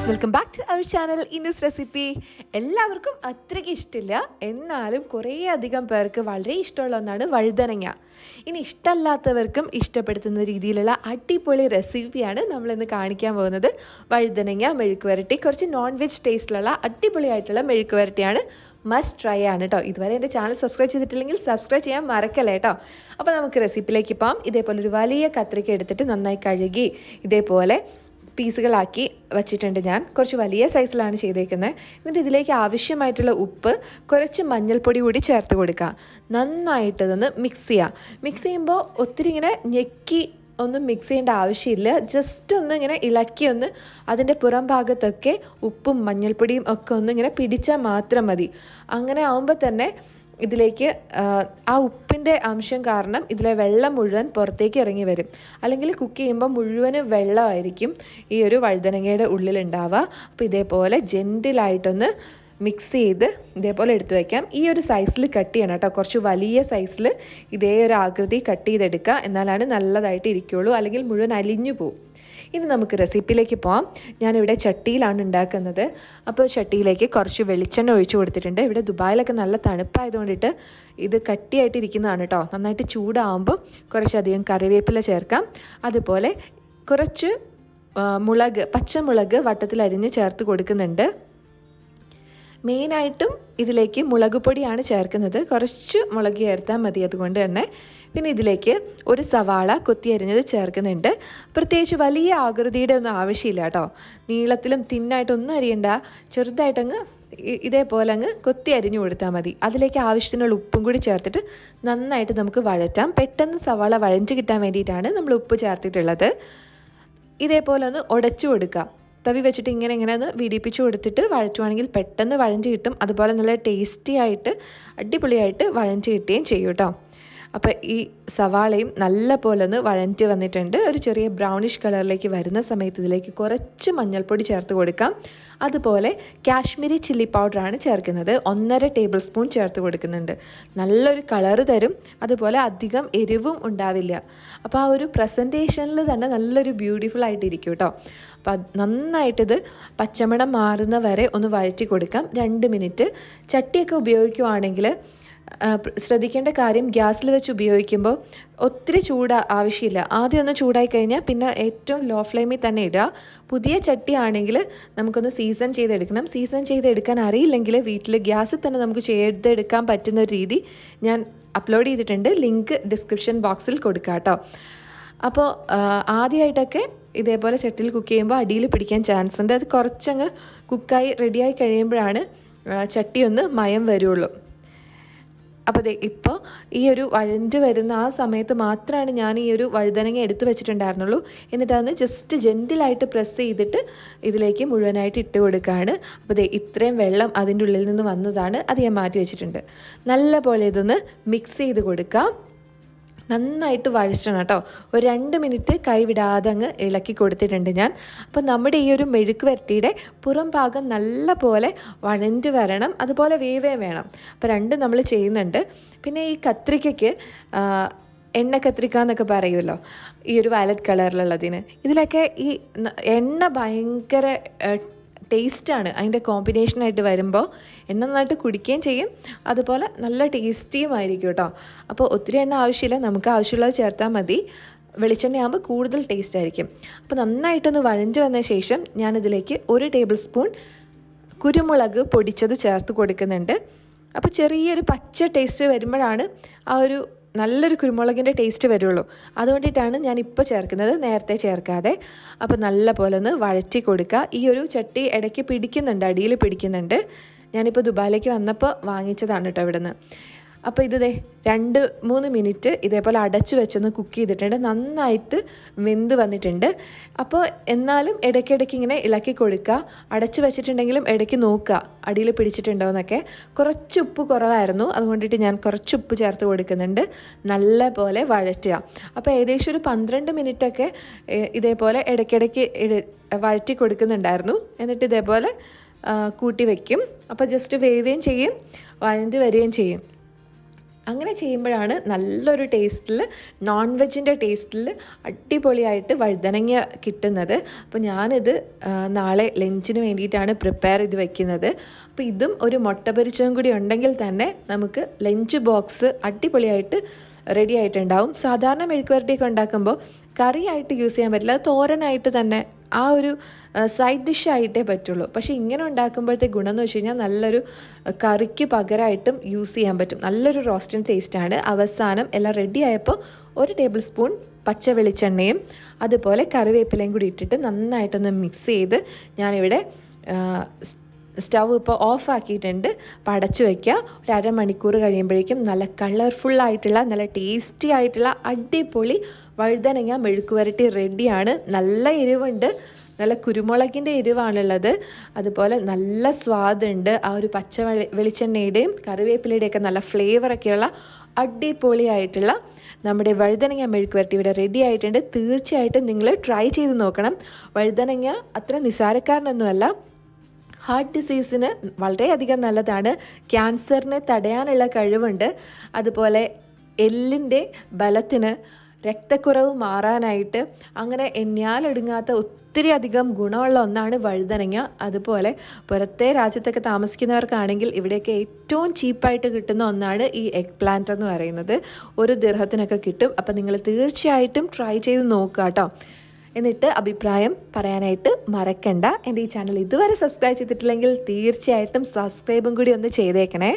Welcome back to our channel. ഇന്നസ് recipe എല്ലാവർക്കും അത്രയ്ക്ക് ഇഷ്ടമില്ല, എന്നാലും കുറേ അധികം പേർക്ക് വളരെ ഇഷ്ടമുള്ള ഒന്നാണ് വഴുതനങ്ങ. ഇനി ഇഷ്ടമല്ലാത്തവർക്കും ഇഷ്ടപ്പെടുത്തുന്ന രീതിയിലുള്ള അടിപൊളി റെസിപ്പിയാണ് നമ്മളിന്ന് കാണിക്കാൻ പോകുന്നത്. വഴുതനങ്ങ മെഴുക്ക് വരട്ടി, കുറച്ച് നോൺ വെജ് ടേസ്റ്റിലുള്ള അടിപൊളിയായിട്ടുള്ള മെഴുക്ക് വരട്ടിയാണ്. മസ്റ്റ് ട്രൈ ആണ് കേട്ടോ. ഇതുവരെ എൻ്റെ ചാനൽ സബ്സ്ക്രൈബ് ചെയ്തിട്ടില്ലെങ്കിൽ സബ്സ്ക്രൈബ് ചെയ്യാൻ മറക്കല്ലേ കേട്ടോ. അപ്പോൾ നമുക്ക് റെസിപ്പിയിലേക്ക് പോകാം. ഇതേപോലെ ഒരു വലിയ കത്രിക എടുത്തിട്ട് നന്നായി കഴുകി ഇതേപോലെ പീസുകളാക്കി വച്ചിട്ടുണ്ട്. ഞാൻ കുറച്ച് വലിയ സൈസിലാണ് ചെയ്തേക്കുന്നത്. എന്നിട്ട് ഇതിലേക്ക് ആവശ്യമായിട്ടുള്ള ഉപ്പ്, കുറച്ച് മഞ്ഞൾപ്പൊടി കൂടി ചേർത്ത് കൊടുക്കുക. നന്നായിട്ടതൊന്ന് മിക്സ് ചെയ്യുക. മിക്സ് ചെയ്യുമ്പോൾ ഒത്തിരി ഇങ്ങനെ ഞെക്കി ഒന്നും മിക്സ് ചെയ്യേണ്ട ആവശ്യമില്ല. ജസ്റ്റ് ഒന്ന് ഇങ്ങനെ ഇളക്കി ഒന്ന് അതിൻ്റെ പുറം ഭാഗത്തൊക്കെ ഉപ്പും മഞ്ഞൾപ്പൊടിയും ഒക്കെ ഒന്ന് ഇങ്ങനെ പിടിച്ചാൽ മാത്രം മതി. അങ്ങനെ ആകുമ്പോൾ തന്നെ ഇതിലേക്ക് ആ ഉപ്പിൻ്റെ അംശം കാരണം ഇതിലെ വെള്ളം മുഴുവൻ പുറത്തേക്ക് ഇറങ്ങി വരും. അല്ലെങ്കിൽ കുക്ക് ചെയ്യുമ്പോൾ മുഴുവനും വെള്ളമായിരിക്കും ഈ ഒരു വഴുതനങ്ങയുടെ ഉള്ളിലുണ്ടാവുക. അപ്പോൾ ഇതേപോലെ ജെൻറ്റിലായിട്ടൊന്ന് മിക്സ് ചെയ്ത് ഇതേപോലെ എടുത്തു വയ്ക്കാം. ഈ ഒരു സൈസിൽ കട്ട് ചെയ്യണം കേട്ടോ. കുറച്ച് വലിയ സൈസിൽ ഇതേ ഒരു ആകൃതി കട്ട് ചെയ്തെടുക്കുക, എന്നാലാണ് നല്ലതായിട്ട് ഇരിക്കുകയുള്ളൂ. അല്ലെങ്കിൽ മുഴുവൻ അലിഞ്ഞു പോവും. ഇനി നമുക്ക് റെസിപ്പിയിലേക്ക് പോകാം. ഞാനിവിടെ ചട്ടിയിലാണ് ഉണ്ടാക്കുന്നത്. അപ്പോൾ ചട്ടിയിലേക്ക് കുറച്ച് വെളിച്ചെണ്ണ ഒഴിച്ചു കൊടുത്തിട്ടുണ്ട്. ഇവിടെ ദുബായിലൊക്കെ നല്ല തണുപ്പായതുകൊണ്ടിട്ട് ഇത് കട്ടിയായിട്ട് ഇരിക്കുന്നതാണ് കേട്ടോ. നന്നായിട്ട് ചൂടാകുമ്പോൾ കുറച്ചധികം കറിവേപ്പില ചേർക്കാം. അതുപോലെ കുറച്ച് പച്ചമുളക് വട്ടത്തിൽ അരിഞ്ഞ് ചേർത്ത് കൊടുക്കുന്നുണ്ട്. മെയിനായിട്ടും ഇതിലേക്ക് മുളക് പൊടിയാണ് ചേർക്കുന്നത്. കുറച്ച് മുളക് ചേർത്താൽ മതി. അതുകൊണ്ട് തന്നെ പിന്നെ ഇതിലേക്ക് ഒരു സവാള കൊത്തി അരിഞ്ഞത് ചേർക്കുന്നുണ്ട്. പ്രത്യേകിച്ച് വലിയ ആകൃതിയുടെ ഒന്നും ആവശ്യമില്ല കേട്ടോ. നീളത്തിലും തിന്നായിട്ടൊന്നും അരിയണ്ട, ചെറുതായിട്ടങ്ങ് ഇതേപോലെ അങ്ങ് കൊത്തി അരിഞ്ഞു കൊടുത്താൽ മതി. അതിലേക്ക് ആവശ്യത്തിനുള്ള ഉപ്പും കൂടി ചേർത്തിട്ട് നന്നായിട്ട് നമുക്ക് വഴറ്റാം. പെട്ടെന്ന് സവാള വഴഞ്ഞ് കിട്ടാൻ വേണ്ടിയിട്ടാണ് നമ്മൾ ഉപ്പ് ചേർത്തിട്ടുള്ളത്. ഇതേപോലെ ഒന്ന് ഉടച്ചു കൊടുക്കുക. തവി വെച്ചിട്ട് ഇങ്ങനെ ഒന്ന് വീടിപ്പിച്ച് കൊടുത്തിട്ട് വഴറ്റുവാണെങ്കിൽ പെട്ടെന്ന് വഴഞ്ഞ് കിട്ടും. അതുപോലെ നല്ല ടേസ്റ്റി ആയിട്ട് അടിപൊളിയായിട്ട് വഴഞ്ഞ് കിട്ടുകയും ചെയ്യും കേട്ടോ. അപ്പോൾ ഈ സവാളയും നല്ല പോലെ ഒന്ന് വഴഞ്ഞ് വന്നിട്ടുണ്ട്. ഒരു ചെറിയ ബ്രൗണിഷ് കളറിലേക്ക് വരുന്ന സമയത്ത് ഇതിലേക്ക് കുറച്ച് മഞ്ഞൾപ്പൊടി ചേർത്ത് കൊടുക്കാം. അതുപോലെ കാശ്മീരി ചില്ലി പൗഡറാണ് ചേർക്കുന്നത്. 1.5 ടേബിൾ സ്പൂൺ ചേർത്ത് കൊടുക്കുന്നുണ്ട്. നല്ലൊരു കളറ് തരും. അതുപോലെ അധികം എരിവും ഉണ്ടാവില്ല. അപ്പോൾ ആ ഒരു പ്രസൻറ്റേഷനിൽ തന്നെ നല്ലൊരു ബ്യൂട്ടിഫുൾ ആയിട്ടിരിക്കും കേട്ടോ. അപ്പോൾ നന്നായിട്ടിത് പച്ചമണം മാറുന്ന വരെ ഒന്ന് വഴറ്റി കൊടുക്കാം. 2 മിനിറ്റ്. ചട്ടിയൊക്കെ ഉപയോഗിക്കുവാണെങ്കിൽ ശ്രദ്ധിക്കേണ്ട കാര്യം, ഗ്യാസിൽ വെച്ച് ഉപയോഗിക്കുമ്പോൾ ഒത്തിരി ആവശ്യമില്ല. ആദ്യം ഒന്ന് ചൂടായി കഴിഞ്ഞാൽ പിന്നെ ഏറ്റവും ലോ ഫ്ലെയിമിൽ തന്നെ ഇടുക. പുതിയ ചട്ടി ആണെങ്കിൽ നമുക്കൊന്ന് സീസൺ ചെയ്തെടുക്കണം. സീസൺ ചെയ്തെടുക്കാൻ അറിയില്ലെങ്കിൽ വീട്ടിൽ ഗ്യാസിൽ തന്നെ നമുക്ക് ചെയ്തെടുക്കാൻ പറ്റുന്ന ഒരു രീതി ഞാൻ അപ്ലോഡ് ചെയ്തിട്ടുണ്ട്. ലിങ്ക് ഡിസ്ക്രിപ്ഷൻ ബോക്സിൽ കൊടുക്കാം കേട്ടോ. അപ്പോൾ ആദ്യമായിട്ടൊക്കെ ഇതേപോലെ ചട്ടിയിൽ കുക്ക് ചെയ്യുമ്പോൾ അടിയിൽ പിടിക്കാൻ ചാൻസ് ഉണ്ട്. അത് കുറച്ചങ്ങ് കുക്കായി റെഡിയായി കഴിയുമ്പോഴാണ് ചട്ടി ഒന്ന് മയം വരുള്ളൂ. അപ്പോൾ ഇപ്പോൾ ഈ ഒരു വഴഞ്ഞ് വരുന്ന ആ സമയത്ത് മാത്രമാണ് ഞാൻ ഈ ഒരു വഴുതനങ്ങ എടുത്ത് വെച്ചിട്ടുണ്ടായിരുന്നുള്ളൂ. എന്നിട്ട് അതൊന്ന് ജസ്റ്റ് ജെൻറ്റിലായിട്ട് പ്രസ് ചെയ്തിട്ട് ഇതിലേക്ക് മുഴുവനായിട്ട് ഇട്ട് കൊടുക്കുകയാണ്. അപ്പോൾ ഇത്രയും വെള്ളം അതിൻ്റെ ഉള്ളിൽ നിന്ന് വന്നതാണ്. അത് ഞാൻ മാറ്റി വെച്ചിട്ടുണ്ട്. നല്ല പോലെ ഇതൊന്ന് മിക്സ് ചെയ്ത് കൊടുക്കാം. നന്നായിട്ട് വഴറ്റണം കേട്ടോ. ഒരു 2 മിനിറ്റ് കൈവിടാതെ അങ്ങ് ഇളക്കി കൊടുത്തിട്ടുണ്ട് ഞാൻ. അപ്പോൾ നമ്മുടെ ഈ ഒരു മെഴുക്ക് വരട്ടിയുടെ പുറം ഭാഗം നല്ല പോലെ വഴഞ്ഞ് വരണം. അതുപോലെ വേവേം വേണം. അപ്പോൾ രണ്ടും നമ്മൾ ചെയ്യുന്നുണ്ട്. പിന്നെ ഈ കത്രിക്കയ്ക്ക് എണ്ണ കത്രിക്ക എന്നൊക്കെ പറയുമല്ലോ, ഈ ഒരു വയലറ്റ് കളറിലുള്ളതിന്, ഇതിലൊക്കെ ഈ എണ്ണ ഭയങ്കര ടേസ്റ്റാണ്. അതിൻ്റെ കോമ്പിനേഷനായിട്ട് വരുമ്പോൾ എണ്ണ നന്നായിട്ട് കുടിക്കുകയും ചെയ്യും, അതുപോലെ നല്ല ടേസ്റ്റിയും ആയിരിക്കും കേട്ടോ. അപ്പോൾ ഒത്തിരി എണ്ണ ആവശ്യമില്ല, നമുക്ക് ആവശ്യമുള്ളത് ചേർത്താൽ മതി. വെളിച്ചെണ്ണയാകുമ്പോൾ കൂടുതൽ ടേസ്റ്റ് ആയിരിക്കും. അപ്പോൾ നന്നായിട്ടൊന്ന് വഴഞ്ഞ് വന്ന ശേഷം ഞാനിതിലേക്ക് 1 ടേബിൾ സ്പൂൺ കുരുമുളക് പൊടിച്ചത് ചേർത്ത് കൊടുക്കുന്നുണ്ട്. അപ്പോൾ ചെറിയൊരു പച്ച ടേസ്റ്റ് വരുമ്പോഴാണ് ആ ഒരു നല്ലൊരു കുരുമുളകിൻ്റെ ടേസ്റ്റ് വരുള്ളൂ. അതുകൊണ്ടിട്ടാണ് ഞാനിപ്പോൾ ചേർക്കുന്നത്, നേരത്തെ ചേർക്കാതെ. അപ്പോൾ നല്ല പോലെ ഒന്ന് വഴറ്റി കൊടുക്കുക. ഈ ഒരു ചട്ടി ഇടയ്ക്ക് പിടിക്കുന്നുണ്ട്, അടിയിൽ പിടിക്കുന്നുണ്ട്. ഞാനിപ്പോൾ ദുബായിലേക്ക് വന്നപ്പോൾ വാങ്ങിച്ചതാണ് കേട്ടോ ഇവിടെ നിന്ന്. അപ്പോൾ ഇത് 2-3 മിനിറ്റ് ഇതേപോലെ അടച്ചു വെച്ചൊന്ന് കുക്ക് ചെയ്തിട്ടുണ്ട്. നന്നായിട്ട് വെന്ത് വന്നിട്ടുണ്ട്. അപ്പോൾ എന്നാലും ഇടയ്ക്കിടയ്ക്ക് ഇങ്ങനെ ഇളക്കി കൊടുക്കുക. അടച്ചു വെച്ചിട്ടുണ്ടെങ്കിലും ഇടയ്ക്ക് നോക്കുക അടിയിൽ പിടിച്ചിട്ടുണ്ടോ എന്നൊക്കെ. കുറച്ച് ഉപ്പ് കുറവായിരുന്നു, അതുകൊണ്ടിട്ട് ഞാൻ കുറച്ച് ഉപ്പ് ചേർത്ത് കൊടുക്കുന്നുണ്ട്. നല്ല പോലെ വഴറ്റുക. അപ്പോൾ ഏകദേശം ഒരു 12 മിനിറ്റൊക്കെ ഇതേപോലെ ഇടയ്ക്കിടയ്ക്ക് വഴറ്റി കൊടുക്കുന്നുണ്ടായിരുന്നു. എന്നിട്ട് ഇതേപോലെ കൂട്ടി വയ്ക്കും. അപ്പോൾ ജസ്റ്റ് വേവുകയും ചെയ്യും, വഴഞ്ഞ് വരികയും ചെയ്യും. അങ്ങനെ ചെയ്യുമ്പോഴാണ് നല്ലൊരു ടേസ്റ്റിൽ, നോൺ വെജിൻ്റെ ടേസ്റ്റിൽ അടിപൊളിയായിട്ട് വഴുതനങ്ങ കിട്ടുന്നത്. അപ്പോൾ ഞാനിത് നാളെ ലഞ്ചിന് വേണ്ടിയിട്ടാണ് പ്രിപ്പയർ ചെയ്ത് വെക്കുന്നത്. അപ്പോൾ ഇതും ഒരു മുട്ട പൊരിച്ചതും കൂടി ഉണ്ടെങ്കിൽ തന്നെ നമുക്ക് ലഞ്ച് ബോക്സ് അടിപൊളിയായിട്ട് റെഡി ആയിട്ടുണ്ടാവും. സാധാരണ മെഴുക്കുവരട്ടിയൊക്കെ ഉണ്ടാക്കുമ്പോൾ കറിയായിട്ട് യൂസ് ചെയ്യാൻ പറ്റില്ല, അത് തോരനായിട്ട് തന്നെ ആ ഒരു സൈഡ് ഡിഷായിട്ടേ പറ്റുള്ളൂ. പക്ഷേ ഇങ്ങനെ ഉണ്ടാക്കുമ്പോഴത്തെ ഗുണം എന്ന് വെച്ച് കഴിഞ്ഞാൽ നല്ലൊരു കറിക്ക് പകരമായിട്ടും യൂസ് ചെയ്യാൻ പറ്റും. നല്ലൊരു റോസ്റ്റിംഗ് ടേസ്റ്റാണ്. അവസാനം എല്ലാം റെഡി ആയപ്പോൾ 1 ടേബിൾ സ്പൂൺ പച്ച വെളിച്ചെണ്ണയും അതുപോലെ കറിവേപ്പിലയും കൂടി ഇട്ടിട്ട് നന്നായിട്ടൊന്ന് മിക്സ് ചെയ്ത് ഞാനിവിടെ സ്റ്റവ് ഇപ്പോൾ ഓഫ് ആക്കിയിട്ടുണ്ട്. അപ്പോൾ അടച്ചു വയ്ക്കുക. ഒരു അരമണിക്കൂർ കഴിയുമ്പോഴേക്കും നല്ല കളർഫുള്ളായിട്ടുള്ള, നല്ല ടേസ്റ്റി ആയിട്ടുള്ള അടിപൊളി വഴുതനങ്ങ മെഴുക്കുവരട്ടി റെഡിയാണ്. നല്ല എരിവുണ്ട്, നല്ല കുരുമുളകിൻ്റെ എരിവാണുള്ളത്. അതുപോലെ നല്ല സ്വാദുണ്ട്. ആ ഒരു പച്ച വെളിച്ചെണ്ണയുടെയും കറിവേപ്പിലയുടെയൊക്കെ നല്ല ഫ്ലേവറൊക്കെയുള്ള അടിപൊളിയായിട്ടുള്ള നമ്മുടെ വഴുതനങ്ങ മെഴുക്കുവരട്ടി ഇവിടെ റെഡി ആയിട്ടുണ്ട്. തീർച്ചയായിട്ടും നിങ്ങൾ ട്രൈ ചെയ്ത് നോക്കണം. വഴുതനങ്ങ അത്ര നിസ്സാരക്കാരനൊന്നുമല്ല. ഹാർട്ട് ഡിസീസിന് വളരെയധികം നല്ലതാണ്. ക്യാൻസറിനെ തടയാനുള്ള കഴിവുണ്ട്. അതുപോലെ എല്ലിൻ്റെ ബലത്തിന്, രക്തക്കുറവ് മാറാനായിട്ട്, അങ്ങനെ എണ്ണിയാലൊടുങ്ങാത്ത ഒത്തിരി അധികം ഗുണമുള്ള ഒന്നാണ് വഴുതനങ്ങ. അതുപോലെ പുറത്തെ രാജ്യത്തൊക്കെ താമസിക്കുന്നവർക്കാണെങ്കിൽ ഇവിടെയൊക്കെ ഏറ്റവും ചീപ്പായിട്ട് കിട്ടുന്ന ഒന്നാണ് ഈ എഗ് പ്ലാന്റ് എന്ന് പറയുന്നത്. 1 ദിർഹത്തിനൊക്കെ കിട്ടും. അപ്പോൾ നിങ്ങൾ തീർച്ചയായിട്ടും ട്രൈ ചെയ്ത് നോക്കുക കേട്ടോ. എന്നിട്ട് അഭിപ്രായം പറയാനായിട്ട് മറക്കണ്ട. എൻ്റെ ഈ ചാനൽ ഇതുവരെ സബ്സ്ക്രൈബ് ചെയ്തിട്ടില്ലെങ്കിൽ തീർച്ചയായിട്ടും സബ്സ്ക്രൈബും കൂടി ഒന്ന് ചെയ്തേക്കണേ.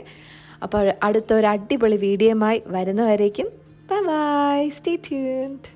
അപ്പോൾ അടുത്ത ഒരു അടിപൊളി വീഡിയോയുമായി വരുന്നവരേക്കും ബൈ ബൈ, സ്റ്റേ ട്യൂൺഡ്.